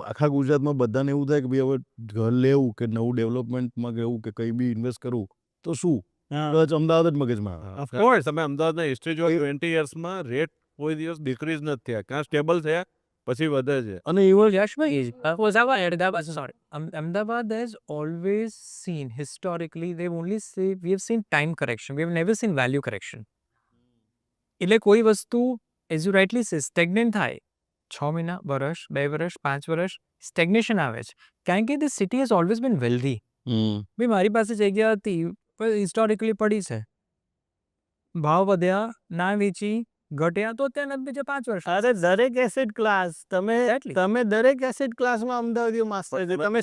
આખા ગુજરાતમાં બધાને એવું થાય કે ભાઈ હવે ઘર લેવું કે નવું ડેવલપમેન્ટમાં ગયું કે કંઈ બી ઇન્વેસ્ટ કરવું તો શું કદાચ અમદાવાદ જ મગજમાં આવે. ઓફકોર્સ તમે અમદાવાદના હિસ્ટ્રી જો 20 યર્સમાં રેટ કોઈ દિવસ ડિક્રીઝ નથી થયા, ક્યાં સ્ટેબલ થયા પછી વધે છે. અને even Ahmedabad has always seen historically we have seen time correction, we have never seen value correction. એટલે કોઈ વસ્તુ as you rightly say stagnant થાય 6 મહિના, વર્ષ, 2 વર્ષ, 5 વર્ષ સ્ટેગ્નેશન આવે છે કારણ કે the city has always been wealthy. ભાઈ મારી પાસે જગ્યા હતી પણ હિસ્ટોરિકલી પડી છે, ભાવ વધ્યા, ના વેચી, ઘટ્યા તો અત્યારે નથી બીજા 5 વર્ષ. અરે દરેક એસેટ ક્લાસ તમે દરેક એસેટ ક્લાસમાં અમદાવાદીઓ માસ્ટર છે. તમે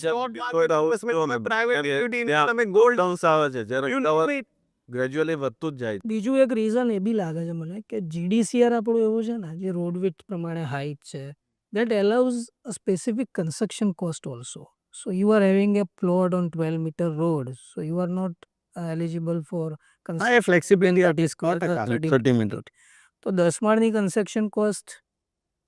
તમે ગોલ્ડ ડાઉન્સ આવે છે જ્યારે ગ્રેજ્યુઅલી વધતું જ જાય. બીજું એક રીઝન એ બી લાગે છે મને કે GDCR આપણું એવું છે ને જે રોડ વિડ્થ પ્રમાણે હાઈટ છે that allows a specific construction cost also. So you are having a plot on 12-meter road, so you are not eligible for flexibility 30 minute તો 10 માળની કન્સ્ટ્રક્શન કોસ્ટ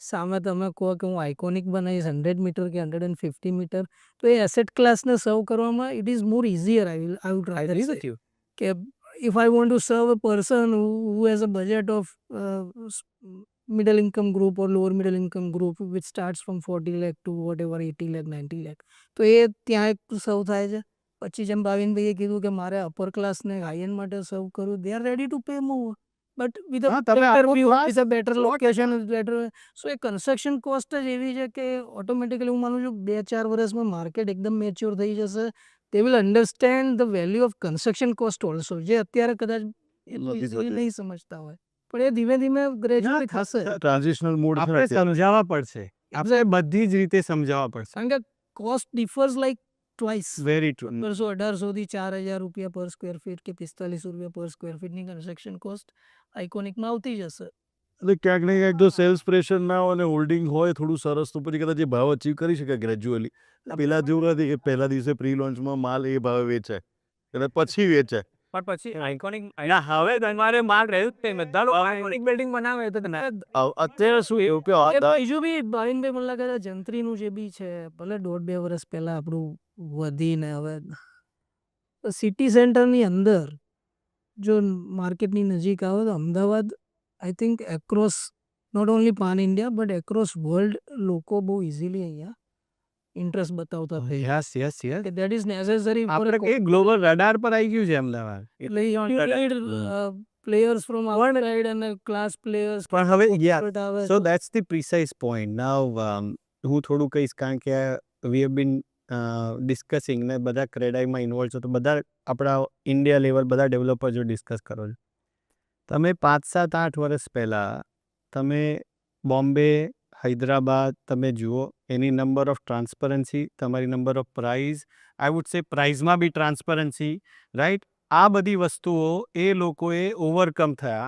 સામે તમે કહો કે હું આઇકોનિક બનાવીશ 100 મીટર કે 150 મીટર તો એ એસેટ ક્લાસને સર્વ કરવામાં it is more easier. I would rather say કે if I want to serve a person who has a budget of middle income group or lower middle income group which starts from 40 lakh to whatever 80 lakh 90 lakh તો એ ત્યાં એક સર્વ થાય છે. પછી જેમ ભાવિનભાઈએ કીધું કે મારે અપર ક્લાસને હાઈ એન્ડ માટે સર્વ કરવું, they are ready to pay more but with a better view, with a better location, better. So A construction cost જ એવી છે કે ઓટોમેટિકલી હું માનું છું 2-4 વર્ષમાં માર્કેટ એકદમ મેચ્યોર થઈ જશે. they will understand the value of construction cost also જે અત્યારે કદાચ નહીં સમજતા હોય પણ એ ધીમે ધીમે ગ્રેજ્યુઅલી થશે. ટ્રાન્ઝિશનલ મોડ આપણે સમજાવવા પડશે, આપણે બધી જ રીતે સમજાવવા પડશે. કારણ કે cost differs like twice. Very true. 1800 થી 4000 રૂપિયા પર સ્ક્વેર ફીટ કે 4500 રૂપિયા પર સ્ક્વેર ફીટની કન્સ્ટ્રક્શન કોસ્ટ આઇકોનિકમાં આવતી જશે. એટલે ક્યાંક ને ક્યાંક જો સેલ્સ પ્રેશર ના હોય અને હોલ્ડિંગ હોય થોડું સરસ તો પછી કદાચ એ ભાવ અચીવ કરી શકે ગ્રેજ્યુઅલી. પેલા જેવું નથી કે પહેલા દિવસે પ્રી લોન્ચમાં માલ એ ભાવે વેચાય એટલે પછી વેચાય. પણ પછી આઇકોનિક હવે તમારે માલ રહ્યું જ નહીં, બધા લોકો આઇકોનિક બિલ્ડિંગ બનાવે તો અત્યારે શું એવું કે બીજું બી ભાવિનભાઈ મને લાગે છે જંત્રીનું જે બી છે ભલે 1.5-2 વર્ષ પહેલા આપણું વધીને હવે સિટી સેન્ટરની અંદર જો માર્કેટની નજીક આવે તો Ahmedabad I think across not only pan India but across world લોકો બહુ ઇઝીલી અહીંયા ઇન્ટરેસ્ટ બતાવતા થઈ યસ યસ યસ કે દેટ ઇઝ નેસેસરી આપણે એ ગ્લોબલ રડાર પર આવી ગયું છે અમદાવાદ. એટલે પ્લેયર્સ ફ્રોમ અવર સાઇડ અને ક્લાસ પ્લેયર્સ પણ હવે so that's the precise point. Now હું થોડું કહીશ કારણ કે વી હેવ બીન ડિસ્કસિંગ ને બધા ક્રેડાઈમાં ઇન્વોલ્વ છો તો બધા આપણા ઇન્ડિયા લેવલ બધા ડેવલપર જો ડિસ્કસ કરો છો. તમે 5-7-8 વર્ષ પહેલાં તમે બોમ્બે, હૈદરાબાદ તમે જુઓ એની નંબર ઓફ ટ્રાન્સપરન્સી, તમારી number of price, I would say પ્રાઇઝમાં બી ટ્રાન્સપરન્સી, રાઈટ? આ બધી વસ્તુઓ એ લોકોએ ઓવરકમ થયા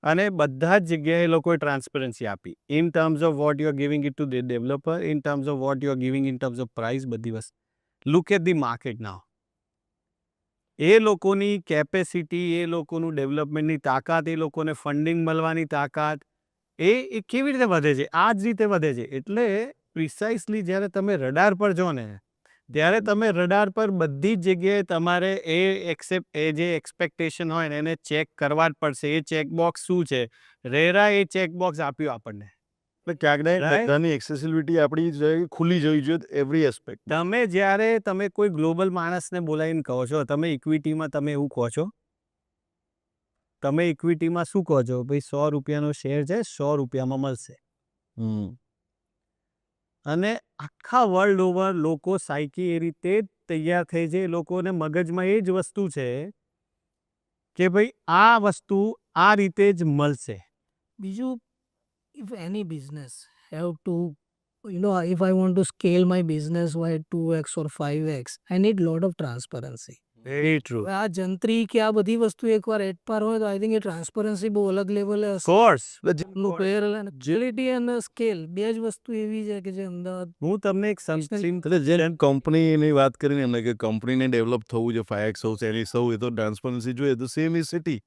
અને બધા જ જગ્યાએ એ લોકોએ ટ્રાન્સપરન્સી આપી in terms of what you are giving it to the developer, in terms of what you are giving in terms of price, બધી વસ્તુ. Look at the market now. એ લોકોની કેપેસિટી, એ લોકોનું ડેવલપમેન્ટની તાકાત, એ લોકોને ફંડિંગ મળવાની તાકાત એ કેવી રીતે વધે છે? આ જ રીતે વધે છે. એટલે પ્રિસાઇસલી જ્યારે તમે રડાર પર જો ને ત્યારે તમે રડાર પર બધી જ જગ્યાએ તમારે એ જે એક્સપેક્ટેશન હોય ને એને ચેક કરવા જ પડશે. એ ચેકબોક્સ શું છે? રેરા એ ચેકબોક્સ આપ્યું આપણને. ક્યાંક ને બધાની એક્સેસિબિલિટી આપણી ખુલ્લી જવી જોઈએ એવરી એસ્પેક્ટ. તમે જ્યારે તમે કોઈ ગ્લોબલ માણસને બોલાવીને કહો છો તમે ઇક્વિટીમાં તમે એવું કહો છો, તમે ઇક્વિટીમાં શું કહો છો? ભાઈ 100 રૂપિયાનો શેર છે, 100 રૂપિયામાં મળશે. અને આખા વર્લ્ડ ઓવર લોકો સાયકી એ રીતે તૈયાર થઈ છે. એ લોકોને મગજમાં એ જ વસ્તુ છે કે ભાઈ આ વસ્તુ આ રીતે જ મળશે. બીજું if any business have to if I want to scale my business by 2x or 5x I need lot of transparency. Very true. આ જંત્રી કે આ બધી વસ્તુ એકવાર એટ પાર હોય તો આઈ થિંક એ ટ્રાન્સપરન્સી બહુ અલગ લેવલે હશે. કોર્સ એજિલિટી અને સ્કેલ બે જ વસ્તુ એવી છે કે જે અમદાવાદ. હું તમને એક એટલે જે કંપનીની વાત કરીને એમને કે કંપનીને ડેવલપ થવું છે 5x સૌ એની સૌ એ તો ટ્રાન્સપરન્સી જોઈએ તો સેમ ઇઝ સિટી.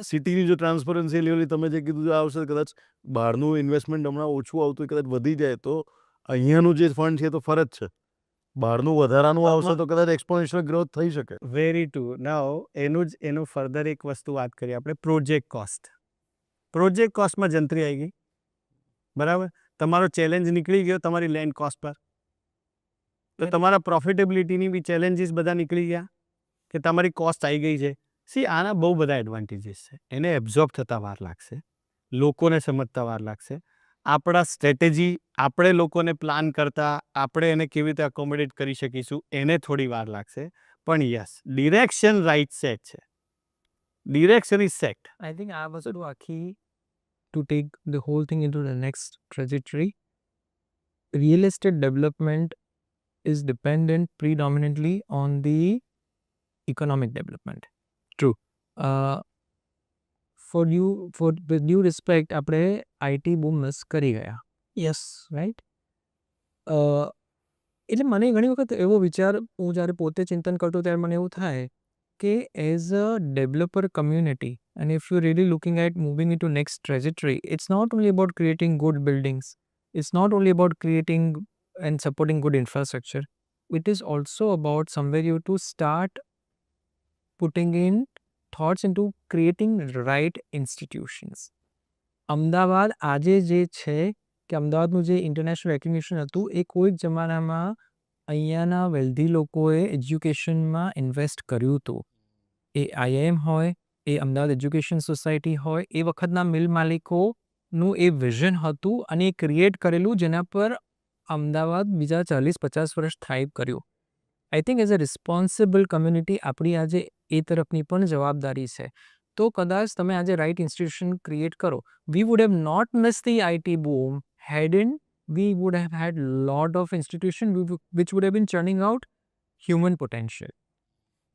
સિટીની જો ટ્રાન્સપરન્સી લેવલી તમે જે કીધું આવશે કદાચ બહારનું ઇન્વેસ્ટમેન્ટ હમણાં ઓછું આવતું કદાચ વધી જાય તો અહીંયાનું જે ફંડ છે એ તો ફરજ છે. બહારનું વધારાનું આવશે તો કદાચ એક્સપોનેન્શિયલ ગ્રોથ થઈ શકે. Very true. નાઉ એનું ફર્ધર એક વસ્તુ વાત કરીએ આપણે, પ્રોજેક્ટ કોસ્ટ. પ્રોજેક્ટ કોસ્ટમાં જંત્રી આવી ગઈ, બરાબર. તમારો ચેલેન્જ નીકળી ગયો તમારી લેન્ડ કોસ્ટ પર, તો તમારા પ્રોફિટેબિલિટીની બી ચેલેન્જીસ બધા નીકળી ગયા કે તમારી કોસ્ટ આવી ગઈ છે. સી આના બહુ બધા એડવાન્ટેજીસ છે. એને એબ્ઝોર્બ થતાં વાર લાગશે, લોકોને સમજતા વાર લાગશે. આપણા સ્ટ્રેટેજી આપણે લોકોને પ્લાન કરતાં આપણે એને કેવી રીતે અકોમોડેટ કરી શકીશું એને થોડી વાર લાગશે. પણ યસ, ડિરેક્શન રાઇટ સેટ છે. Direction is set. I think આ વસ્તુ આખી to take the whole thing into the next trajectory. Real estate development is dependent predominantly on the economic development. True. For with due respect, આપણે IT boom miss કરી ગયા, yes right? એટલે મને ઘણી વખત એવો વિચાર, હું જ્યારે પોતે ચિંતન કરતો ત્યારે મને એવું થાય કે as a developer community, and if you're really looking at moving into next trajectory, it's not only about creating good buildings, it's not only about creating and supporting good infrastructure, it is also about somewhere you to start putting in thoughts into creating right institutions. Ahmedabad આજે જે છે કે અમદાવાદનું જે international recognition હતું એ કોઈક જમાનામાં અહીંયાના વેલ્ધી લોકોએ એજ્યુકેશનમાં ઇન્વેસ્ટ કર્યું હતું. એ IIM હોય, એ અમદાવાદ એજ્યુકેશન સોસાયટી હોય, એ વખતના મિલ માલિકોનું એ વિઝન હતું અને એ ક્રિએટ કરેલું જેના પર અમદાવાદ બીજા 40-50 વર્ષ થ્રાઇવ કર્યું. I think as a responsible community આપણી આજે એ તરફની પણ જવાબદારી છે. તો કદાચ તમે આજે રાઇટ ઇન્સ્ટિટ્યુશન ક્રિએટ કરો. We would have not miss the IT boom hadn't we would have had lot of institution which would have been churning out human potential.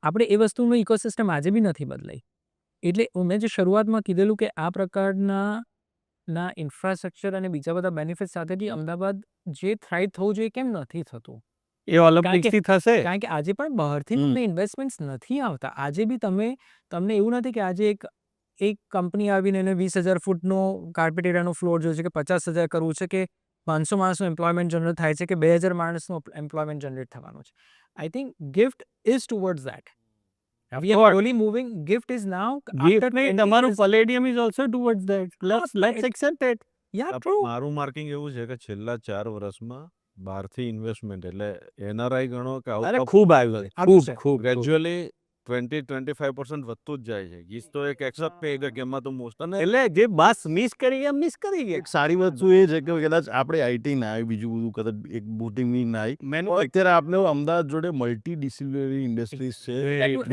આપણે એ વસ્તુનું ઇકોસિસ્ટમ આજે બી નથી બદલાઈ. એટલે મેં જે શરૂઆતમાં કીધેલું કે આ પ્રકારના ઇન્ફ્રાસ્ટ્રક્ચર અને બીજા બધા બેનિફિટ સાથેથી અમદાવાદ જે થ્રાઇવ થવું જોઈએ કેમ નથી થતું? એ ઓલિમ્પિક્સથી થશે. કારણ કે આજે પણ બહારથી ઇન્વેસ્ટમેન્ટ્સ નથી આવતા. આજે બી તમને એવું નથી કે આજે એક કંપની આવીને એને 20,000 ફૂટનો કાર્પેટ એરિયાનો ફ્લોર જોયો છે કે 50,000 કરવું છે કે 500 માણસનું એમ્પ્લોયમેન્ટ જનરેટ થાય છે કે 2,000 માણસનું એમ્પ્લોયમેન્ટ જનરેટ થવાનું છે. I think gift is towards that. We are slowly moving. Gift is now after તમારું Palladium is also towards that. Let's accept it. Yeah, true. મારું માર્કિંગ એવું છે કે છેલ્લા 4 વર્ષમાં બહારથી ઇન્વેસ્ટમેન્ટ એટલે NRI ગણો કે અરે ખૂબ આવ્યું, ખૂબ ગ્રેજ્યુઅલી 20-25% વધતું જ જાય છે. ગીસ તો એક એક્સેપ્ટ પે કે એમાં તો મોસ્ટ અને એટલે જે બસ મિસ કરી ગયા મિસ કરી ગયા. એક સારી વસ્તુ એ છે કે કદાચ આપણે IT ના આવી, બીજું બધું કદાચ એક બુટિંગની ના આવી. અત્યારે આપણે અમદાવાદ જોડે મલ્ટી ડિસિપ્લિનરી ઇન્ડસ્ટ્રીઝ છે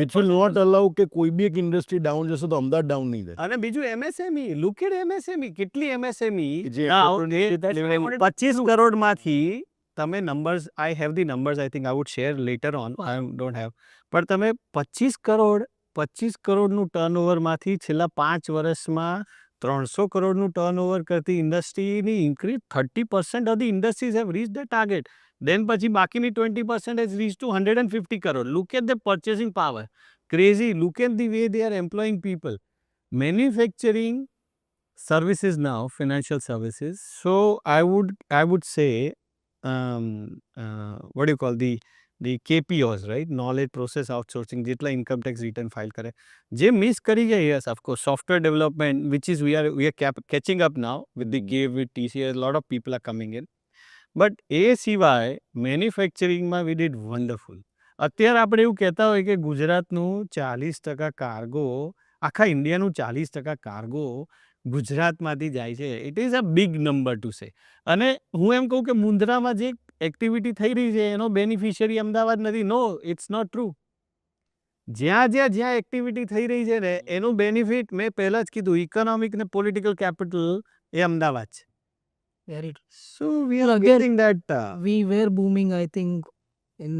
which will not allow કે કોઈ બી એક ઇન્ડસ્ટ્રી ડાઉન જશે તો અમદાવાદ ડાઉન નહીં થાય. અને બીજું MSME, લુક એટ MSME, કેટલી MSME જે 25 કરોડમાંથી તમે numbers, I have the numbers, I think I would share letter on, I don't have, પણ તમે 25 કરોડનું ટર્નઓવરમાંથી છેલ્લા 5 વર્ષમાં 300 કરોડનું ટર્નઓવર કરતી ઇન્ડસ્ટ્રીની increase 30% of the industries have reach the target. Then પછી બાકીની 20% has reach to 150 crore. Look at the purchasing power, crazy. Look at the way they are employing people. Manufacturing services now, financial services. So I would say what do you call the KPOs, right? Knowledge process outsourcing, જેટલા income tax return file કરે. જે miss કરી ગયા, yes, of course, software development, which is we are catching up now with the GAVE, with TCS, a lot of people are coming in. But એ સિવાય મેન્યુફેક્ચરિંગમાં we did wonderful. અત્યારે આપણે એવું કહેતા હોય કે ગુજરાતનું 40% કાર્ગો, આખા ઇન્ડિયાનું 40% કાર્ગો ગુજરાતમાંથી જાય છે. It is a big number to say. અને હું એમ કહું કે મુન્દ્રામાં જે એક્ટિવિટી થઈ રહી છે એનો બેનિફિશિયરી અમદાવાદ નથી. નો, ઇટ્સ નોટ ટ્રુ. જ્યાં એક્ટિવિટી થઈ રહી છે ને એનું બેનિફિટ મેં પહેલાં જ કીધું, ઇકોનોમિક ને પોલિટિકલ કેપિટલ એ અમદાવાદ છે. Very true. So we are getting that. We were booming I think in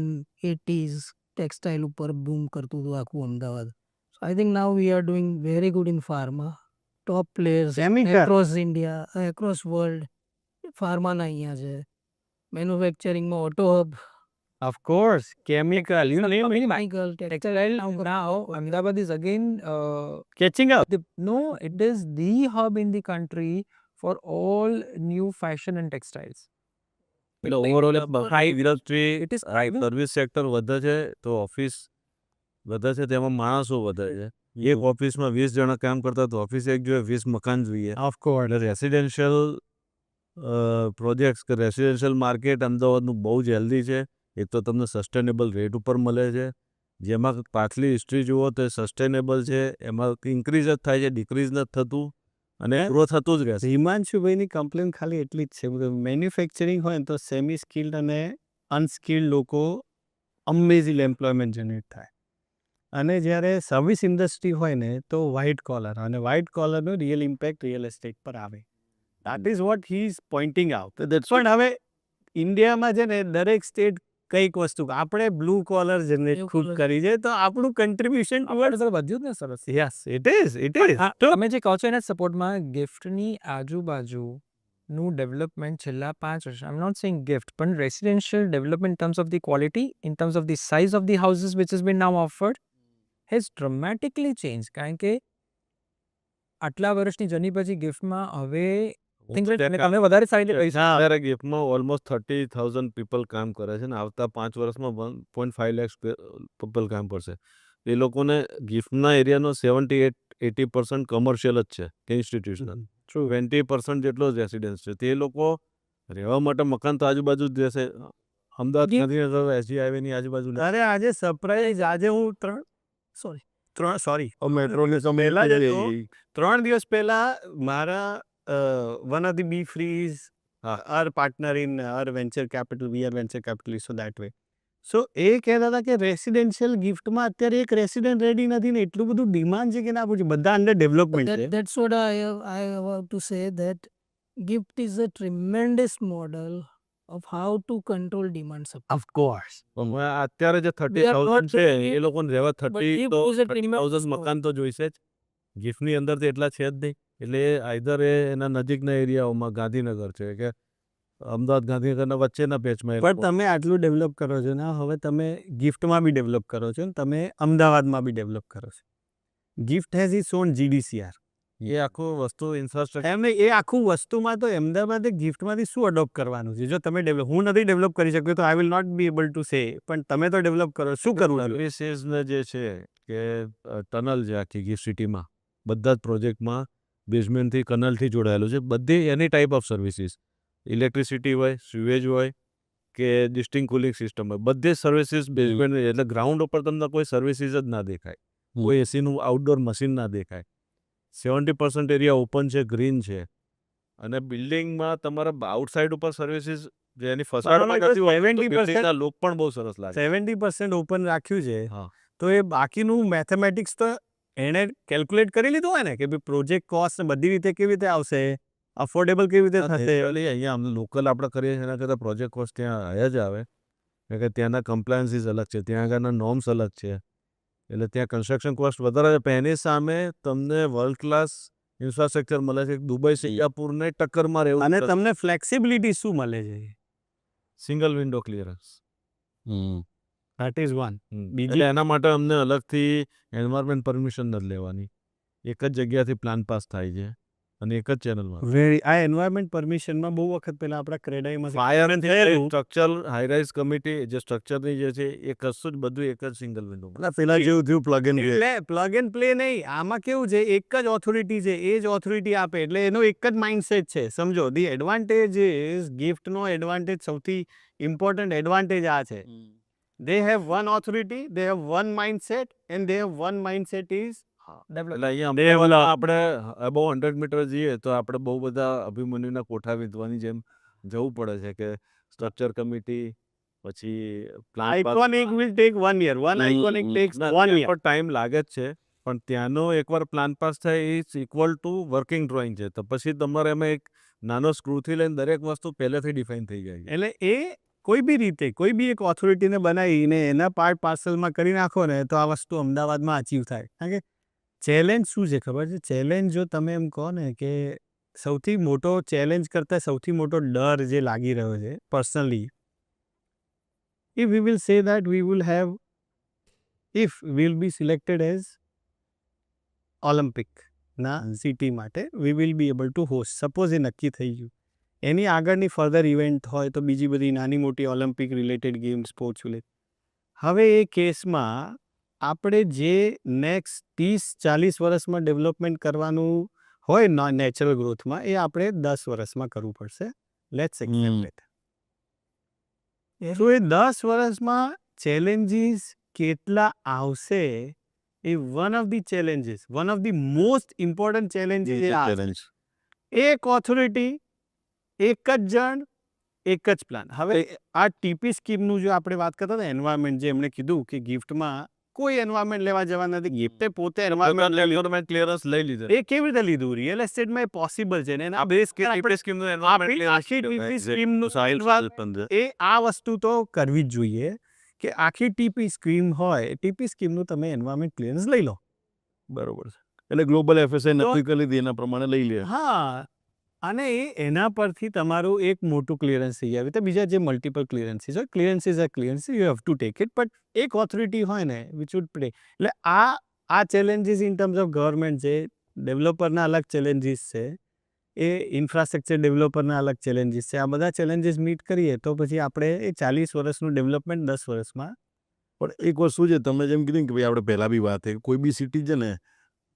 80s. Textile ઉપર બૂમ કરતું હતું આખું Ahmedabad. So I think now we are doing very good in pharma. Top players across India, across world ફાર્માના અહીંયા છે. મેન્યુફેક્ચરિંગમાં auto hub, Of course, chemical, you name it. chemical, Textile now Ahmedabad is again Catching up. it is the hub in the country for all new fashion and textiles. એટલે overall industry It is service sector વધે છે તો office વધે છે, તેમાં માણસો વધે છે. એક ઓફિસમાં 20 જણા કામ કરતા તો ઓફિસ એક જોઈએ, 20 મકાન જોઈએ. ઓફકોર્સ. એટલે રેસિડેન્શિયલ પ્રોજેક્ટ્સ કે રેસિડેન્શિયલ માર્કેટ અમદાવાદનું બહુ જ હેલ્ધી છે. એક તો તમને સસ્ટેનેબલ રેટ ઉપર મળે છે, જેમાં પાછલી હિસ્ટ્રી જુઓ તો સસ્ટેનેબલ છે, એમાં ઇન્ક્રીઝ જ થાય છે, ડિક્રીઝ નથી થતું અને ગ્રો થતું જ રહેશે. હિમાંશુભાઈની કમ્પ્લેન ખાલી એટલી જ છે, મેન્યુફેક્ચરિંગ હોય ને તો સેમી સ્કિલ્ડ અને અનસ્કિલ્ડ લોકો અમેઝિંગ એમ્પ્લોયમેન્ટ જનરેટ થાય, અને જ્યારે સર્વિસ ઇન્ડસ્ટ્રી હોય ને તો વ્હાઇટ કોલર, અને વ્હાઇટ કોલરનો રિયલ ઇમ્પેક્ટ રિયલ એસ્ટેટ પર આવે. That is what he is pointing out. પણ હવે ઇન્ડિયામાં છે ને દરેક સ્ટેટ કંઈક વસ્તુ, આપણે બ્લુ કોલર જનરેટ ખૂબ કરી છે, તો આપણું કન્ટ્રીબ્યુશન વધ્યું જ ને સરસ. Yes it is. હા, તમે જે કહો છો એના સપોર્ટમાં ગિફ્ટની આજુબાજુનું ડેવલપમેન્ટ છેલ્લા 5 વર્ષ, આઈ એમ નોટ સેઇંગ ગિફ્ટ, પણ residential development in terms of the quality, in terms of the size of the houses which is bin now offered has dramatically change. કારણ કે આટલા વર્ષની જર્ની પછી ગિફ્ટમાં હવે તમે વધારે સારી રીતે કહી શકો. અત્યારે ગિફ્ટમાં ઓલમોસ્ટ 30,000 પીપલ કામ કરે છે ને આવતા 5 વર્ષમાં 1.5 લાખ પીપલ કામ કરશે. એ લોકોને ગિફ્ટના એરિયાનો 78-80% કમર્શિયલ જ છે કે ઇન્સ્ટિટ્યુશનલ, 20% જેટલો જ રેસિડેન્સ છે. તે લોકો રહેવા માટે મકાન તો આજુબાજુ જ રહેશે. અમદાવાદ ગાંધીનગર એસજી હાઈવેની આજુબાજુ. અરે આજે સરપ્રાઈઝ, આજે હું 3 દિવસ પહેલા મારા one of the big frees, our partner in our venture capital, we are venture capitalists, so that way. So એ કહેતા હતા કે રેસિડેન્શિયલ ગિફ્ટમાં અત્યારે એક રેસિડેન્ટ રેડી નથી ને એટલું બધું ડિમાન્ડ છે કે ના પૂછે, બધા અંડર ડેવલપમેન્ટ છે. That's what I want to say, that gift is a tremendous model of how to control demand supply. Of course. અત્યારે જે We are 30,000 not છે saying એ લોકોને રહેવા but gift is a tremendous 30,000 મકાન તો જોઈશે જ. ગિફ્ટની અંદર તો એટલા છે જ નહીં. એટલે આઈધર એના નજીકના એરિયાઓમાં ગાંધીનગર છે કે અમદાવાદ ગાંધીનગરના વચ્ચેના પેચમાં. પણ તમે આટલું ડેવલપ કરો છો ને, હવે તમે ગિફ્ટમાં બી ડેવલપ કરો છો ને તમે અમદાવાદમાં બી ડેવલપ કરો છો. Gift has it's on GDCR. એ આખું વસ્તુ ઇન્ફ્રાસ્ટ્રક્ચર એમને એ આખું વસ્તુમાં તો અમદાવાદે ગિફ્ટમાંથી શું અડોપ્ટ કરવાનું છે? જો તમે ડેવલપ, હું નથી ડેવલપ કરી શક્યો તો I will not be able to say, પણ તમે તો ડેવલપ કરો, શું કરવું જોઈએ? સર્વિસીસને જે છે કે ટનલ છે આખી ગિફ્ટ સિટીમાં, બધા જ પ્રોજેક્ટમાં બેઝમેન્ટથી કનલથી જોડાયેલું છે. બધી એની ટાઈપ ઓફ સર્વિસીસ, ઇલેક્ટ્રિસિટી હોય, સ્યુએજ હોય કે ડિસ્ટિંગ કુલિંગ સિસ્ટમ હોય, બધી સર્વિસીસ બેઝમેન્ટ. એટલે ગ્રાઉન્ડ ઉપર તમને કોઈ સર્વિસીસ જ ના દેખાય, કોઈ એસીનું આઉટડોર મશીન ના દેખાય. 70% એરિયા ઓપન છે, ગ્રીન છે, અને બિલ્ડિંગમાં તમારા આઉટસાઇડ ઉપર સર્વિસીસ જેની ફસાડમાં નથી હોતી, 70% બિલ્ડિંગના લુક પણ બહુ સરસ લાગે. 70% ઓપન રાખ્યું છે, હા. તો એ બાકીનું મેથેમેટિક્સ તો એણે કેલ્ક્યુલેટ કરી લીધું હોય ને કે ભાઈ પ્રોજેક્ટ કોસ્ટ બધી રીતે કેવી રીતે આવશે, અફોર્ડેબલ કેવી રીતે થશે. અહીંયા અમને લોકલ આપણે કરીએ છીએ એના કરતાં પ્રોજેક્ટ કોસ્ટ ત્યાં આવ્યા જ આવે, કારણ કે ત્યાંના કમ્પ્લાયન્સીસ અલગ છે, ત્યાં આગળના નોર્મ્સ અલગ છે, એટલે ત્યાં કન્સ્ટ્રક્શન કોસ્ટ વધારે છે. પણ એની સામે તમને વર્લ્ડ ક્લાસ ઇન્ફ્રાસ્ટ્રક્ચર મળે છે. દુબઈ, સિંગાપુરને ટક્કરમાં રહેવું. અને તમને ફ્લેક્સિબિલિટી શું મળે છે? Single window clearance. That is one. એટલે એના માટે અમને અલગથી એન્વાયરમેન્ટ પરમિશન નથી લેવાની, એક જ જગ્યાથી પ્લાન પાસ થાય છે અને એક જ ચેનલમાં. આ એન્વાયરમેન્ટ પરમિશનમાં બહુ વખત પહેલા આપણા ક્રેડાઈમાં ફાયર સ્ટ્રક્ચર હાઈરાઇઝ કમિટી જે સ્ટ્રક્ચરની જે છે એ કશું જ બધું એક જ સિંગલ વિન્ડો. પેલા જેવું થયું પ્લગ એન્ડ પ્લે. એટલે પ્લગ એન્ડ પ્લે નહીં, આમાં કેવું છે, એક જ ઓથોરિટી છે, એ જ ઓથોરિટી આપે, એટલે એનો એક જ માઇન્ડસેટ છે. સમજો, ધી એડવાન્ટેજ ઇઝ, ગિફ્ટનો એડવાન્ટેજ, સૌથી ઇમ્પોર્ટન્ટ એડવાન્ટેજ આ છે, they have one authority, they have one mindset, and they have one mindset is એટલે અહીંયા આપણે અબાઉ 100 મીટર જઈએ તો આપણે બહુ બધા અભિમન્યુના કોઠા વિધવાની જેમ જવું પડે છે કે સ્ટ્રક્ચર કમિટી, પછી iconic will take 1 year, one iconic takes 1 year. Time લાગે જ છે, પણ ત્યાંનો એકવાર પ્લાન પાસ થાય is equal to working drawing છે. તો પછી તમારે એમાં એક નાનો સ્ક્રૂથી લઈને દરેક વસ્તુ પહેલેથી ડિફાઇન થઈ જાય. એટલે એ કોઈ બી રીતે કોઈ બી એક ઓથોરિટીને બનાવીને એના પાર્ટ પાર્સલમાં કરી નાખો ને તો આ વસ્તુ અમદાવાદમાં અચીવ થાય. કારણ કે ચેલેન્જ શું છે ખબર છે? ચેલેન્જ જો તમે એમ કહો ને કે સૌથી મોટો ચેલેન્જ કરતાં સૌથી મોટો ડર જે લાગી રહ્યો છે personally, if we will say that we will have, if we will be selected as Olympic ના સિટી માટે, we will be able to host, suppose એ નક્કી થઈ ગયું એની આગળની ફર્ધર ઇવેન્ટ હોય તો બીજી બધી નાની મોટી Olympic related games, sports related. હવે એ કેસમાં આપણે જે નેક્સ્ટ 30-40 વર્ષમાં ડેવલપમેન્ટ કરવાનું હોય નેચરલ ગ્રોથમાં, એ આપણે 10 વર્ષમાં કરવું પડશે. Let's accept it. તો એ 10 વર્ષમાં ચેલેન્જીસ કેટલા આવશે, એ one of the challenges, one of the most important challenges એ આ છે. ચેલેન્જ એક ઓથોરિટી, એક જ જણ, એક જ પ્લાન. હવે આ ટીપી સ્કીમનું જો આપણે વાત કરતા હતા એન્વાયરમેન્ટ, જે એમણે કીધું કે ગિફ્ટમાં કોઈ એન્વાયરમેન્ટ લેવા જવા નથી, ગિફ્ટે પોતે એન્વાયરમેન્ટ ક્લિયરન્સ લઈ લીધું. એ કેવી રીતે લીધું? રિયલ એસ્ટેટમાં એ પોસિબલ છે ને એના બેઝ એ આ વસ્તુ તો કરવી જ જોઈએ કે આખી ટીપી સ્કીમ હોય, ટીપી સ્કીમનું તમે એન્વાયરમેન્ટ ક્લિયરન્સ લઈ લો. બરોબર છે. એટલે ગ્લોબલ એફએસઆઈ તો- નક્કી કરી લીધી, એના પ્રમાણે લઈ લે. હા, અને એના પરથી તમારું એક મોટું ક્લિયરન્સ થઈ જાય. તો બીજા જે મલ્ટિપલ ક્લિયરન્સીસ હોય, clearances are clearance, you have to take it, but એક ઓથોરિટી હોય ને વિચ વુડ પ્લે. એટલે આ challenges in terms of government છે, ડેવલપરના અલગ ચેલેન્જીસ છે, એ ઇન્ફ્રાસ્ટ્રક્ચર ડેવલપરના અલગ ચેલેન્જીસ છે. આ બધા ચેલેન્જીસ મીટ કરીએ તો પછી આપણે એ 40 વર્ષનું ડેવલપમેન્ટ 10 વર્ષમાં. પણ એક વસ્તુ છે, તમે જેમ કીધું કે ભાઈ આપણે પહેલા બી વાત છે, કોઈ બી સિટી છે ને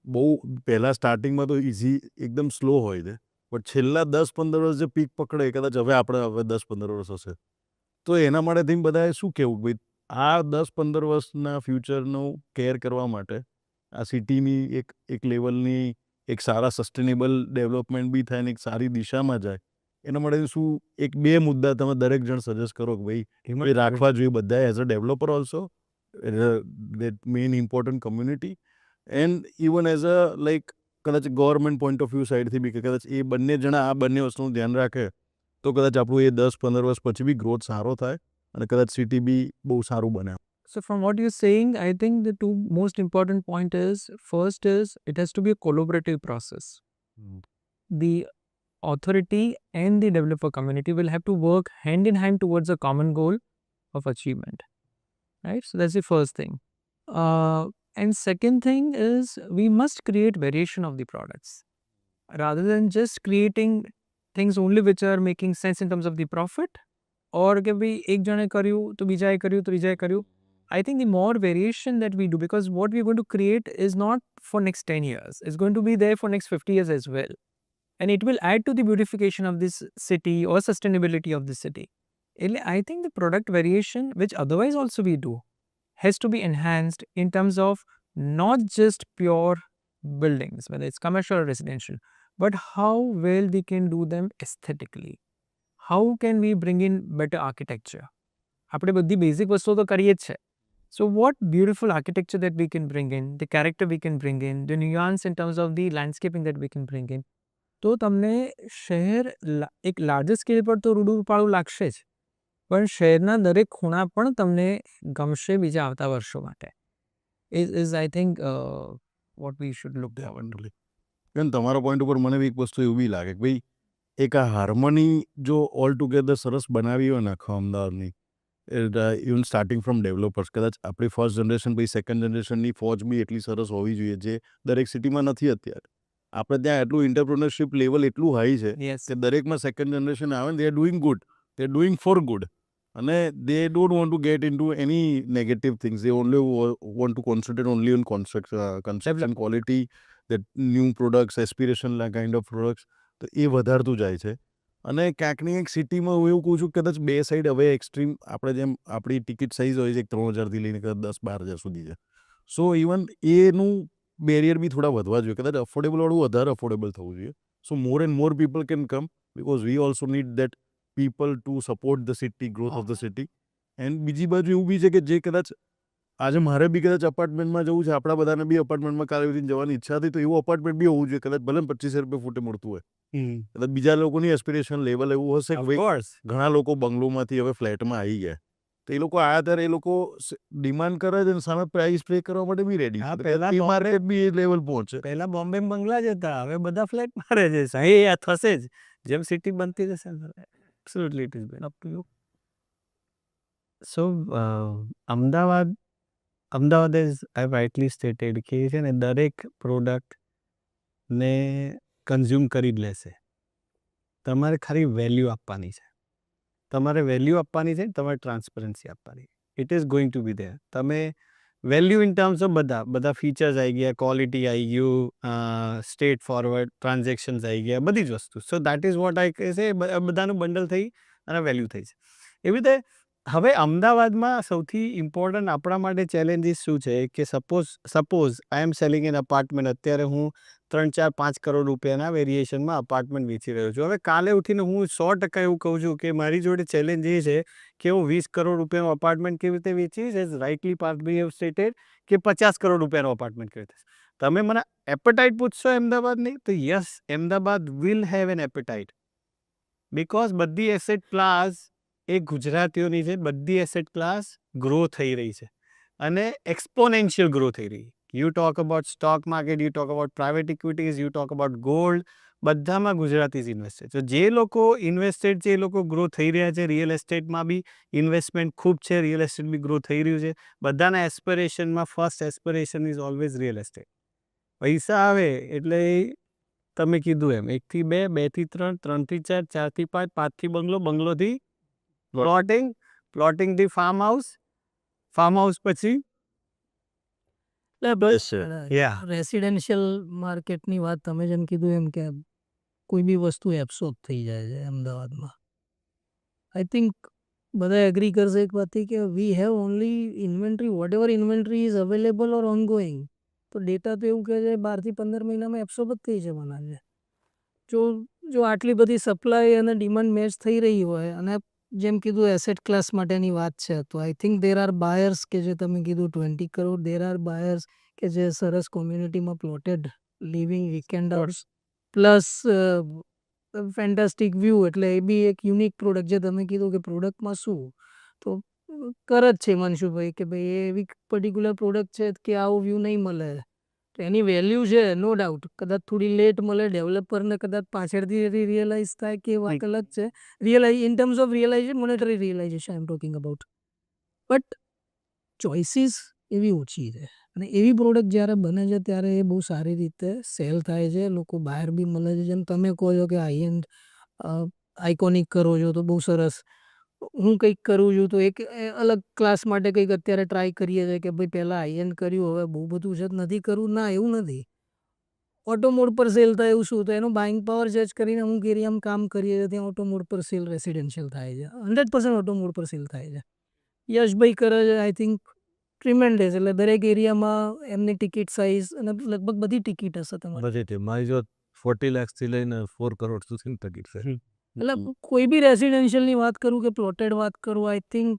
બહુ પહેલા સ્ટાર્ટિંગમાં તો ઇઝી એકદમ સ્લો હોય છે, પણ છેલ્લા 10-15 વર્ષ જે પીક પકડે, કદાચ હવે 10-15 વર્ષ હશે, તો એના માટેથી બધાએ શું કહેવું ભાઈ, આ 10-15 વર્ષના ફ્યુચરનું કેર કરવા માટે આ સિટીની એક લેવલની એક સારા સસ્ટેનેબલ ડેવલપમેન્ટ બી થાય ને એક સારી દિશામાં જાય, એના માટે શું એક બે મુદ્દા તમે દરેક જણ સજેસ્ટ કરો કે ભાઈ એ રાખવા જોઈએ બધા, as a developer also, that main important community, and even as a like કદાચ ગવર્મેન્ટ પોઈન્ટ ઓફ વ્યૂ સાઈડથી બી કે કદાચ એ બંને જણા આ બંને વસ્તુનું ધ્યાન રાખે તો કદાચ આપણું એ 10-15 વર્ષ પછી બી ગ્રોથ સારો થાય અને કદાચ સિટી બી બહુ સારું બને. So from what you're saying, I think the two most important point is, first is it has to be a collaborative process. The authority and the developer community will have to work hand in hand towards a common goal of achievement, right? So that's the first thing. And second thing is we must create variation of the products rather than just creating things only which are making sense in terms of the profit, or કે ભાઈ એક જણે કર્યું તો બીજાએ કર્યું તો ત્રીજાએ કર્યું. I think the more variation that we do, because what we're going to create is not for next 10 years, it's going to be there for next 50 years as well. And it will add to the beautification of this city or sustainability of the city. I think the product variation, which otherwise also we do, has to be enhanced in terms of not just pure buildings, whether it's commercial or residential, but how well we can do them aesthetically. How can we bring in better architecture? આપણે બધી basic વસ્તુઓ તો કરીએ જ છે. So what beautiful architecture that we can bring in, the character we can bring in, the nuance in terms of the landscaping that we can bring in. તો તમને શહેર એક લાર્જર સ્કેલ પર તો રૂડું પાળું લાગશે જ, પણ શહેરના દરેક ખૂણા પણ તમને ગમશે બીજા આવતા વર્ષો માટે. is I think what we should look forward to. અને તમારા પોઈન્ટ ઉપર મને બી એક વસ્તુ એવું બી લાગે કે ભાઈ એક આ હાર્મની જો ઓલ ટુગેધર સરસ બનાવી હોય ને આખા અમદાવાદની, ઇવન સ્ટાર્ટિંગ ફ્રોમ ડેવલપર્સ, કદાચ આપણી ફર્સ્ટ જનરેશન પછી સેકન્ડ જનરેશનની ફોજ બી એટલી સરસ હોવી જોઈએ જે દરેક સિટીમાં નથી અત્યારે. આપણે ત્યાં એટલું એન્ટરપ્રિનરશિપ લેવલ એટલું હાઈ છે Yes. કે દરેકમાં સેકન્ડ જનરેશન આવે ને they are doing good, they are doing for good, અને they don't want to get into any negative things, they only want to concentrate only on construction quality, that new products, aspirational kind of products, તો એ વધારતું જાય છે. અને ક્યાંકની એક સિટીમાં હું એવું કહું છું કદાચ બે સાઈડ હવે એક્સ્ટ્રીમ, આપણે જેમ આપણી ટિકિટ સાઇઝ હોય છે 3,000થી લઈને કદાચ 10-12,000 સુધી છે, સો ઇવન એનું બેરિયર બી થોડા વધવા જોઈએ, કદાચ અફોર્ડેબલ વાળું વધારે અફોર્ડેબલ થવું જોઈએ, so more and more people can come, because we also need that people to support the city, growth of the city. And બીજી બાજુ એવું બી છે કે જે કદાચ આજે મારે બી કદાચ અપાર્ટમેન્ટમાં જવું છે, આપણા બધાને બી અપાર્ટમેન્ટમાં કાલે ઉઠીને જવાની ઈચ્છા હતી, તો એવું અપાર્ટમેન્ટ બી હોવું જોઈએ, કદાચ ભલે 25,000 રૂપિયા ફૂટે મળતું હોય, કદાચ બીજા લોકોની એસ્પિરેશન લેવલ એવું હશે કે ભાઈ ઘણા લોકો બંગલોમાંથી હવે ફ્લેટમાં આવી ગયા, તો એ લોકો આયા ત્યારે એ લોકો ડિમાન્ડ કરે છે અને સામે પ્રાઇસ પે કરવા માટે બી રેડી, હા, પહેલા માર્કેટ બી એ લેવલ પહોંચે. પહેલા બોમ્બે બંગલા જ હતા, હવે બધા ફ્લેટમાં રહે છે. એ આ થશે જ જેમ સિટી બનતી જશે. Absolutely it is up to you. So Ahmedabad is I rightly stated કે છે ને દરેક પ્રોડક્ટને કન્ઝ્યુમ કરી જ લેશે. તમારે ખાલી વેલ્યુ આપવાની છે. તમારે વેલ્યુ આપવાની છે, તમારે ટ્રાન્સપરન્સી આપવાની. It is going to be there. તમે વેલ્યુ ઇન ટર્મ્સ ઓફ બધા ફીચર્સ આવી ગયા, ક્વોલિટી આવી ગયું, સ્ટ્રેટ ફોરવર્ડ ટ્રાન્ઝેક્શન્સ આવી ગયા, બધી જ વસ્તુ. So that is what I કહે છે, બધાનું બંડલ થઈ અને વેલ્યુ થઈ છે. એવી રીતે હવે અમદાવાદમાં સૌથી ઇમ્પોર્ટન્ટ આપણા માટે ચેલેન્જીસ શું છે કે સપોઝ આઈ એમ સેલિંગ એન અપાર્ટમેન્ટ. અત્યારે હું 3-4-5 કરોડ રૂપિયાના વેરિએશનમાં અપાર્ટમેન્ટ વેચી રહ્યો છું. હવે કાલે ઉઠીને હું 100% એવું કહું છું કે મારી જોડે ચેલેન્જ એ છે કે હું 20 કરોડ રૂપિયાનું અપાર્ટમેન્ટ કેવી રીતે વેચીશ, as rightly Parthbhai have stated, કે 50 કરોડ રૂપિયાનું અપાર્ટમેન્ટ કેવી રીતે. તમે મને એપેટાઇટ પૂછશો અમદાવાદની, તો yes, Ahmedabad will have an appetite, because બધી એસેટ ક્લાસ એ ગુજરાતીઓની છે. બધી એસેટ ક્લાસ ગ્રો થઈ રહી છે અને એક્સપોનેન્શિયલ ગ્રો થઈ રહી. You talk about stock market, you talk about private equities, you talk about gold, બધામાં ગુજરાતી જ ઇન્વેસ્ટેડ. તો જે લોકો ઇન્વેસ્ટેડ છે એ લોકો ગ્રો થઈ રહ્યા છે. રિયલ એસ્ટેટમાં બી ઇન્વેસ્ટમેન્ટ ખૂબ છે, રિયલ એસ્ટેટ બી ગ્રો થઈ રહ્યું છે. બધાના એસ્પિરેશનમાં first aspiration is always real estate. પૈસા આવે એટલે તમે કીધું એમ 1 થી 2, 2 થી 3, 3 થી 4, 4 થી 5, 5 થી બંગલો, બંગલોથી પ્લોટિંગ, પ્લોટિંગથી ફાર્મ હાઉસ પછી રેસિડેન્શિયલ માર્કેટની વાત તમે જેમ કીધું એમ કે કોઈ બી વસ્તુ એબ્સોર્બ થઈ જાય છે અમદાવાદમાં. આઈ થિંક બધા એગ્રી કરશે એક વાતથી કે we have only inventory, whatever inventory is available or on going. તો ડેટા તો એવું કહે છે 12 થી 15 મહિનામાં એબ્સોર્બ જ થઈ જવાના છે. જો આટલી બધી સપ્લાય અને ડિમાન્ડ મેચ થઈ રહી હોય અને જેમ કીધું એસેટ ક્લાસ માટેની વાત છે, તો I think there are buyers કે જે તમે કીધું 20 કરોડ, દેર આર બાયર્સ કે જે સરસ કોમ્યુનિટીમાં plotted living weekend house plus fantastic view, એટલે એ બી એક યુનિક પ્રોડક્ટ. જે તમે કીધું કે પ્રોડક્ટમાં શું, તો કરે જ છે મનસુખભાઈ કે ભાઈ એ એવી પર્ટિક્યુલર પ્રોડક્ટ છે કે આવું વ્યૂ નહીં મળે. તો એની વેલ્યુ છે, નો ડાઉટ. કદાચ થોડી લેટ મળે ડેવલપરને, કદાચ પાછળથી રિયલાઇઝ થાય કે વાત અલગ છે. In terms of realization, monetary realization I am talking about. But choices એવી ઓછી છે અને એવી પ્રોડક્ટ જ્યારે બને છે ત્યારે એ બહુ સારી રીતે સેલ થાય છે. લોકો બહાર બી મળે છે. જેમ તમે કહો છો કે હાઈ એન્ડ આઇકોનિક કરો છો તો બહુ સરસ. હું કંઈક કરું છું તો એક અલગ ક્લાસ માટે કંઈક અત્યારે ટ્રાય કરીએ છીએ કે ભાઈ પહેલાં હાઈ એન્ડ કર્યું, હવે બહુ બધું છે નથી કરવું. ના, એવું નથી. ઓટો મોડ પર સેલ થાય એવું શું? તો એનો બાઇંગ પાવર જજ કરીને અમુક એરિયામાં કામ કરીએ છીએ ત્યાં ઓટો મોડ પર સેલ રેસિડેન્શિયલ થાય છે. 100% ઓટો મોડ પર સેલ થાય છે. યશભાઈ કરે છે આઈ થિંક ટ્રીમેન્ડસ. એટલે દરેક એરિયામાં એમની ટિકિટ સાઇઝ અને લગભગ બધી ટિકિટ હશે તમારી. બજેટ મારી જો 40 લાખથી લઈને 4 કરોડ સુધીની ટિકિટ છે. એટલે કોઈ બી રેસિડેન્શિયલની વાત કરું કે પ્લોટેડ વાત કરું, આઈ થિંક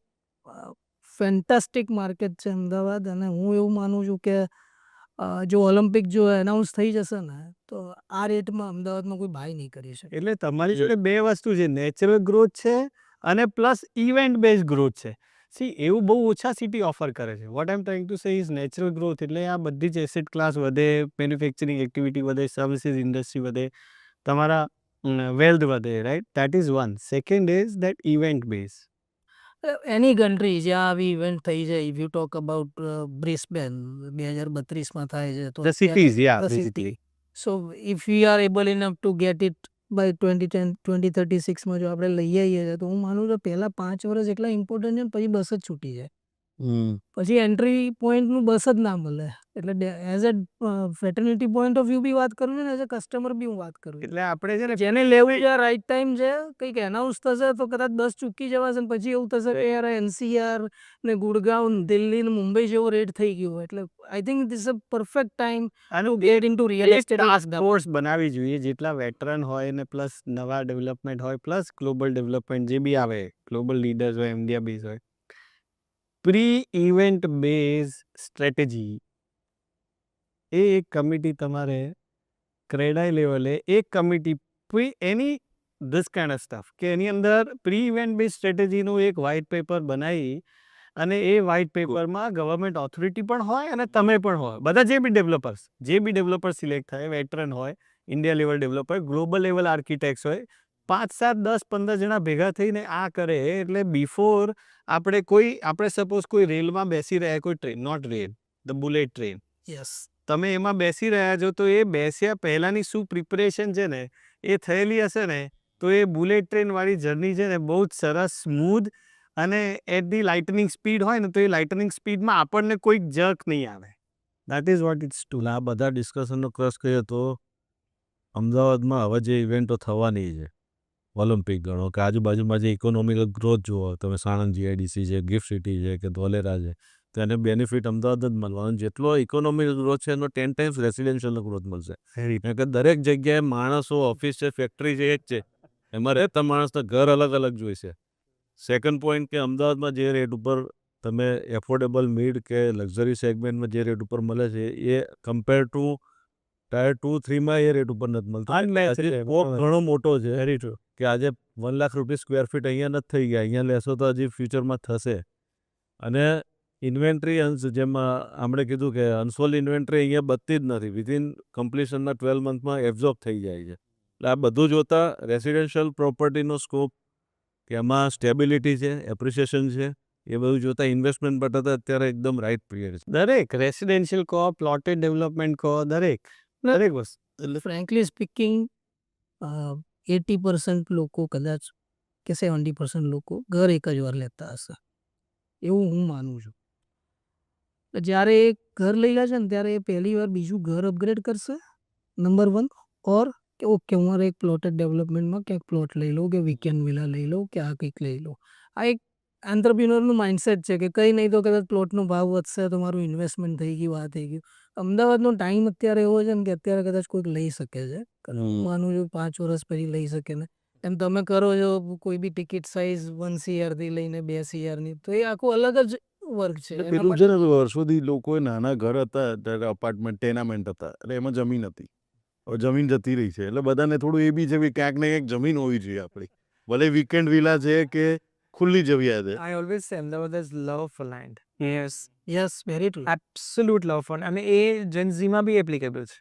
ફેન્ટાસ્ટિક માર્કેટ છે અમદાવાદ. અને હું એવું માનું છું કે જો ઓલિમ્પિક જો એનાઉન્સ થઈ જશે ને તો આ રેટમાં અમદાવાદમાં કોઈ બાય નહીં કરી શકે. એટલે તમારી જોડે બે વસ્તુ છે, નેચરલ ગ્રોથ છે અને પ્લસ ઇવેન્ટ બેઝ ગ્રોથ છે. સી એવું બહુ ઓછા સિટી ઓફર કરે છે. What I am trying to say is natural growth. એટલે આ બધી જ એસેટ ક્લાસ વધે, મેન્યુફેક્ચરિંગ એક્ટિવિટી વધે, સર્વિસીસ ઇન્ડસ્ટ્રી વધે, તમારા વેલ્થ વધે, right? That is one. Second is that event base. Any country જ્યાં આવી ઇવેન્ટ થઈ છે, if you talk about Brisbane 2032માં થાય છે તો the cities, yeah, the city. Basically. So if we are able enough to get it by 2036માં જો આપણે લઈ આવીએ છીએ તો હું માનું છું પહેલાં 5 વર્ષ એટલા ઇમ્પોર્ટન્ટ છે ને પછી બસ જ છૂટી જાય. પછી એન્ટ્રી પોઈન્ટનું બસ જ ના મળે. એટલે as a fraternity point of view બી વાત કરું છું ને એઝ અ કસ્ટમર બી હું વાત કરું છું. એટલે આપણે છે ને જેને લેવું છે રાઈટ ટાઈમ છે, કંઈક એનાઉન્સ થશે તો કદાચ બસ ચૂકી જવાશે ને પછી એવું થશે કે યાર એનસીઆર ને ગુડગાંવ, દિલ્હી ને મુંબઈ જેવો રેટ થઈ ગયો. એટલે I think this a perfect time to gate into real estate. Task force બનાવવી જોઈએ જેટલા વેટરન હોય ને પ્લસ નવા ડેવલપમેન્ટ હોય પ્લસ ગ્લોબલ ડેવલપમેન્ટ જે બી આવે, ગ્લોબલ લીડર્સ હોય, ઇન્ડિયા બેઝ હોય. પ્રી ઇવેન્ટ બેઝ સ્ટ્રેટેજી એ એક કમિટી તમારે ક્રેડાઈ લેવલે એક committee any this kind of stuff કે એની અંદર પ્રી ઇવેન્ટ બેઝ સ્ટ્રેટેજીનું એક વ્હાઇટ પેપર બનાવી અને એ વ્હાઇટ પેપરમાં ગવર્મેન્ટ ઓથોરિટી પણ હોય અને તમે પણ હોય, બધા જે બી ડેવલપર્સ સિલેક્ટ થાય, વેટરન હોય, India level developer, global level architects હોય, 5, 7, 10, 15 જણા ભેગા થઈને આ કરે. એટલે બિફોર આપણે સપોઝ કોઈ રેલમાં બેસી રહ્યા, કોઈ train, not rail, the bullet train, yes, તમે એમાં બેસી રહ્યા છો તો એ બેસ્યા પહેલાંની શું પ્રિપરેશન છે ને એ થયેલી હશે ને તો એ બુલેટ ટ્રેનવાળી જર્ની છે ને બહુ જ સરસ સ્મૂધ અને એટ ધી લાઇટનિંગ સ્પીડ હોય ને તો એ લાઇટનિંગ સ્પીડમાં આપણને કોઈક જર્ક નહીં આવે. That is what it's to. આ બધા ડિસ્કશનનો ક્રશ કહીએ તો અમદાવાદમાં હવે જે ઇવેન્ટો થવાની છે, ઓલિમ્પિક ગણો કે આજુબાજુમાં જે ઇકોનોમિકલ ગ્રોથ જુઓ તમે, સાણંદ જીઆઈડીસી છે, ગિફ્ટ સિટી છે કે ધોલેરા છે, તો એને બેનિફિટ અમદાવાદ જ મળવાનો. જેટલો ઇકોનોમિકલ ગ્રોથ છે એનો 10 ટાઈમ્સ રેસિડેન્શિયલનો ગ્રોથ મળશે. કારણ કે દરેક જગ્યાએ માણસો, ઓફિસ છે, ફેક્ટરી છે, એ જ છે. એમાં રહેતા માણસના ઘર અલગ અલગ જોઈશે. સેકન્ડ પોઈન્ટ કે અમદાવાદમાં જે રેટ ઉપર તમે એફોર્ડેબલ મિડ કે લક્ઝરી સેગમેન્ટમાં જે રેટ ઉપર મળે છે એ કમ્પેર ટુ ટાયર 2-3માં એ રેટ ઉપર નથી મળતો. સ્કોપ ઘણો મોટો છે. Very true. કે આજે 1 લાખ રૂપિયા સ્ક્વેર ફીટ અહીંયા નથી થઈ ગયા, અહીંયા લેશો તો હજી ફ્યુચરમાં થશે. અને ઇન્વેન્ટરી જેમાં આપણે કીધું કે અનસોલ્ડ ઇન્વેન્ટરી અહીંયા બચતી જ નથી. વિધિન કમ્પ્લીશનના 12 મંથમાં એબ્ઝોર્બ થઈ જાય છે. એટલે આ બધું જોતાં રેસિડેન્શિયલ પ્રોપર્ટીનો સ્કોપ કે એમાં સ્ટેબિલિટી છે, એપ્રિસિએશન છે, એ બધું જોતાં ઇન્વેસ્ટમેન્ટ માટે અત્યારે એકદમ રાઇટ પીરિયડ છે. દરેક રેસિડેન્શિયલ કહો, પ્લોટેડ ડેવલપમેન્ટ કહો, દરેક વસ્તુ. એટલે ફ્રેન્કલી સ્પીકિંગ 80% લોકો કદાચ કે 70% લોકો ઘર એક જ વાર લેતા હશે, એવું હું માનું છું. જ્યારે એ ઘર લઈ લે છે ને ત્યારે એ પહેલી વાર બીજું ઘર અપગ્રેડ કરશે, નંબર 1. ઓર કે ઓકે હું મારે એક પ્લોટેડ ડેવલપમેન્ટમાં ક્યાંક પ્લોટ લઈ લઉં કે વીકેન્ડ વિલા લઈ લઉં કે આ કંઈક લઈ લઉં. આ એક એન્ટરપ્રિન્યોરનું માઇન્ડસેટ છે કે કંઈ નહીં તો કદાચ પ્લોટનો ભાવ વધશે તો મારું ઇન્વેસ્ટમેન્ટ થઈ ગયું, આ થઈ ગયું. અમદાવાદનો ટાઈમ અત્યારે એવો છે ને કે અત્યારે કદાચ કોઈક લઈ શકે છે. હું માનું છું 5 વર્ષ પછી લઈ શકે ને. એમ તમે કરો છો કોઈ બી ટિકિટ સાઇઝ 1 CRથી લઈને 2 CRની, તો એ આખું અલગ જ વર્ક છે. એના પેલું માટે છે ને વર્ષોથી લોકોએ નાના ઘર હતા ત્યારે અપાર્ટમેન્ટ ટેનામેન્ટ હતા એટલે એમાં જમીન હતી. હવે જમીન જતી રહી છે એટલે બધાને થોડું એ બી છે કે ક્યાંક ને ક્યાંક જમીન હોવી જોઈએ આપણી. ભલે વીકેન્ડ વિલા છે કે ખુલ્લી જગ્યા છે. I always say Ahmedabad has love for land. Yes, very true. Absolute love for land. અને એ Gen Zમાં બી એપ્લિકેબલ છે.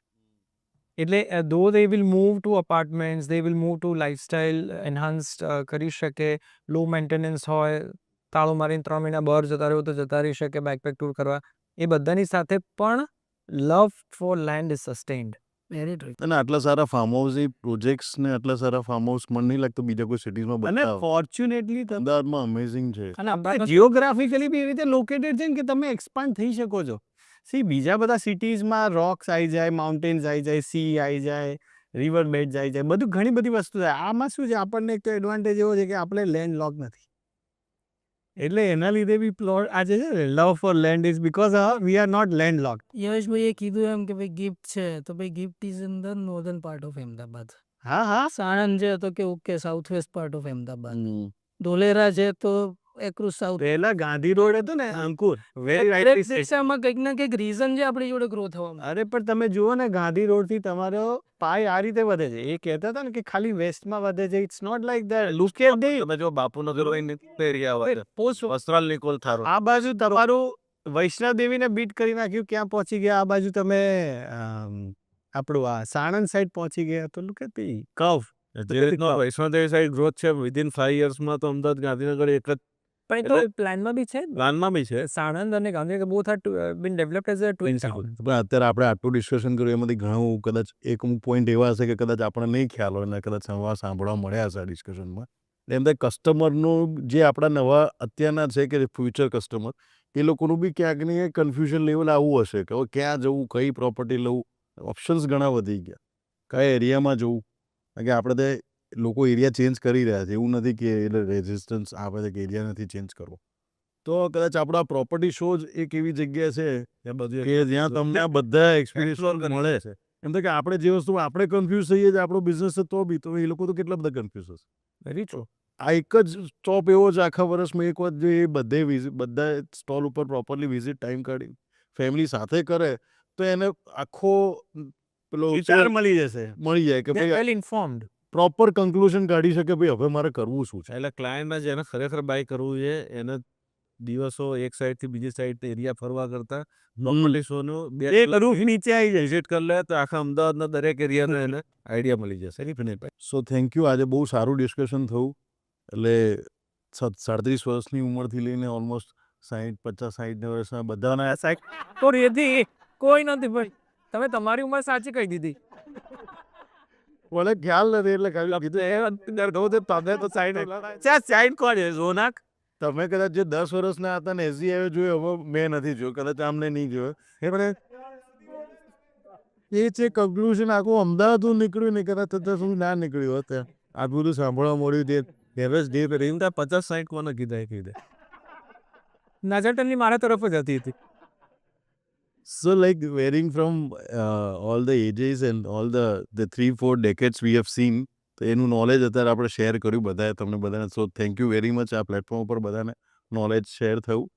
એટલે though they will move to apartments, they will move to lifestyle enhanced કરી શકે, low maintenance હોય, તાળું મારીને 3 મહિના બહાર જતા રહ્યો તો જતા રહી શકે બેકપેક ટૂર કરવા, એ બધાની સાથે પણ love for land is sustained. Very true. અને આટલા સારા ફાર્મ હાઉસ પ્રોજેક્ટ્સ ને આટલા સારા ફાર્મ હાઉસ મને નહીં લાગતું બીજા કોઈ સિટીઝમાં અને બનતા હોય. ફોર્ચ્યુનેટલી અમદાવાદમાં અમેઝિંગ છે. અને આપણે જિયોગ્રાફિકલી બી એવી રીતે લોકેટેડ છે ને કે તમે એક્સપાન્ડ થઈ શકો છો. બીજા બધા સિટીઝમાં રોક્સ આવી જાય, માઉન્ટેન્સ આવી જાય, સી આવી જાય, રિવર બેડ્સ આવી જાય, બધું ઘણી બધી વસ્તુ થાય. આમાં શું છે, આપણને એક તો એડવાન્ટેજ એવો છે કે આપણે લેન્ડ લોક નથી. એટલે એના લીધે બી પ્લોટ આજે છે ને love for land is because we are not land lock. યશભાઈએ કીધું એમ કે ભાઈ ગિફ્ટ છે તો ભાઈ GIFT is in the northern part of Ahmedabad. હા સાણંદ છે તો કે okay south west part of Ahmedabad. Dholera છે તો એક્રુઝ સાઉથ. પહેલા ગાંધી રોડ હતો ને અંકુર, વેરી દરેક રાઇટ. દિશામાં કંઈક ના કંઈક રીઝન છે આપણી જોડે ગ્રો થવામાં. અરે પણ તમે જુઓ ને ગાંધી રોડ થી તમારો પાય આ રીતે વધે છે. એ કહેતા હતા ને કે ખાલી વેસ્ટમાં વધે છે. It's not like that. Look at the તમે જો બાપુનગર એરિયા હોય, વસ્ત્રાલ નિકોલ થારો, આ બાજુ તમારું વૈષ્ણવદેવીને બીટ કરી નાખ્યું, ક્યાં પહોંચી ગયા. આ બાજુ તમે આપણું આ સાણંદ સાઈડ પહોંચી ગયા. તો લુક એટ ધી કર્વ. જે રીતનો વૈષ્ણોદેવી સાઈડ ગ્રોથ છે વિધિન 5 યર્સમાં તો અમદાવાદ ગાંધીનગર એક જ પણ એ તો પ્લાનમાં બી છે. પ્લાનમાં બી છે. સાણંદ અને Gandhinagar both are been developed as a twin town. પણ અત્યારે આપણે આટલું ડિસ્કશન કર્યું એમાંથી ઘણું કદાચ એક અમુક પોઈન્ટ એવા હશે કે કદાચ આપણને નહીં ખ્યાલ હોય ને કદાચ સાંભળવા મળ્યા હશે આ ડિસ્કશનમાં. એમ થાય કસ્ટમરનું જે આપણા નવા અત્યારના છે કે ફ્યુચર કસ્ટમર એ લોકોનું બી ક્યાંક ને ક્યાંક કન્ફ્યુઝન લેવલ આવું હશે કે હવે ક્યાં જવું, કઈ પ્રોપર્ટી લવું, ઓપ્શન્સ ઘણા વધી ગયા, કયા એરિયામાં જવું. કારણ કે આપણે તે લોકો એરિયા ચેન્જ કરી રહ્યા છે, એવું નથી કે એટલે રેઝિસ્ટન્સ આવે છે કે એરિયા નથી ચેન્જ કરવો. તો કદાચ આપણા પ્રોપર્ટી શો જ એક એવી જગ્યા છે કે જ્યાં તમને આ બધા એક્સપિરિયન્સ મળે છે. એમ તો કે આપણે જે વસ્તુ આપણે કન્ફ્યુઝ થઈએ છીએ આપણો બિઝનેસ તો બી તો એ લોકો તો કેટલા બધા કન્ફ્યુઝ હશે. Very true. આ એક જ સ્ટોપ એવો છે આખા વર્ષમાં એક વખત જો એ બધા સ્ટોલ ઉપર પ્રોપરલી વિઝિટ ટાઈમ કાઢી ફેમિલી સાથે કરે તો એને આખો પેલો વિચાર મળી જશે. મળી જાય કે ભાઈ વેલ ઇન્ફોર્મ્ડ. પ્રોપર કન્ક્લુઝન કાઢી શકે ભાઈ હવે મારે કરવું શું છે. એટલે ક્લાયન્ટને જેને ખરેખર બાય કરવું છે એને દિવસો એક સાઈડથી બીજી સાઈડ એરિયા ફરવા કરતા પ્રોપર્ટી શોનું એક રૂફ નીચે આવી જાય. વિઝિટ કરી લે તો આખા અમદાવાદના દરેક એરિયાનો એને આઈડિયા મળી જશે. So thank you. આજે બહુ સારું ડિસ્કશન થયું. એટલે 37 વર્ષની ઉંમરથી લઈને ઓલમોસ્ટ 50-60 વર્ષના બધાના તો રેતી કોઈ નથી ભાઈ, તમે તમારી ઉંમર સાચી કહી દીધી. મને ખ્યાલ નથી એટલે ખાલી કીધું તમે કોણ છે રોનક? તમે કદાચ જે 10 વર્ષના હતા ને SGI જોયો, હવે મેં નથી જોયો, કદાચ આમને નહીં જોયો. એ છે કન્ક્લુઝન આખું અમદાવાદ નીકળ્યું ને કદાચ અત્યાર સુધી ના નીકળ્યું હોત. આ બધું સાંભળવા મળ્યું તે હેરસ ડે પર એમ 50-60 કોને કીધા એ કીધે. નજર તેમની મારા તરફ જ હતી. So like varying from all the ages and all the 3-4 decades we have seen, તો એનું નોલેજ અત્યારે આપણે શેર કર્યું બધાએ તમને બધાને. So thank you very much આ પ્લેટફોર્મ ઉપર બધાને નોલેજ શેર થયું.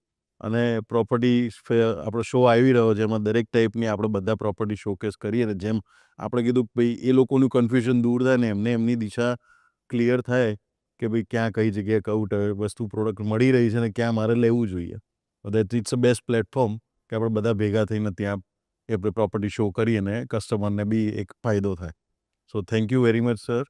અને પ્રોપર્ટી આપણો શો આવી રહ્યો છે એમાં દરેક ટાઈપની આપણે બધા પ્રોપર્ટી શોકેસ કરીએ ને જેમ આપણે કીધું કે ભાઈ એ લોકોનું કન્ફ્યુઝન દૂર થાય ને એમને એમની દિશા ક્લિયર થાય કે ભાઈ ક્યાં કઈ જગ્યાએ કયું વસ્તુ પ્રોડક્ટ મળી રહી છે ને ક્યાં મારે લેવું જોઈએ. That it's a best platform કે આપણે બધા ભેગા થઈને ત્યાં એ પ્રોપર્ટી શો કરીએ ને કસ્ટમરને બી એક ફાયદો થાય. So thank you very much sir.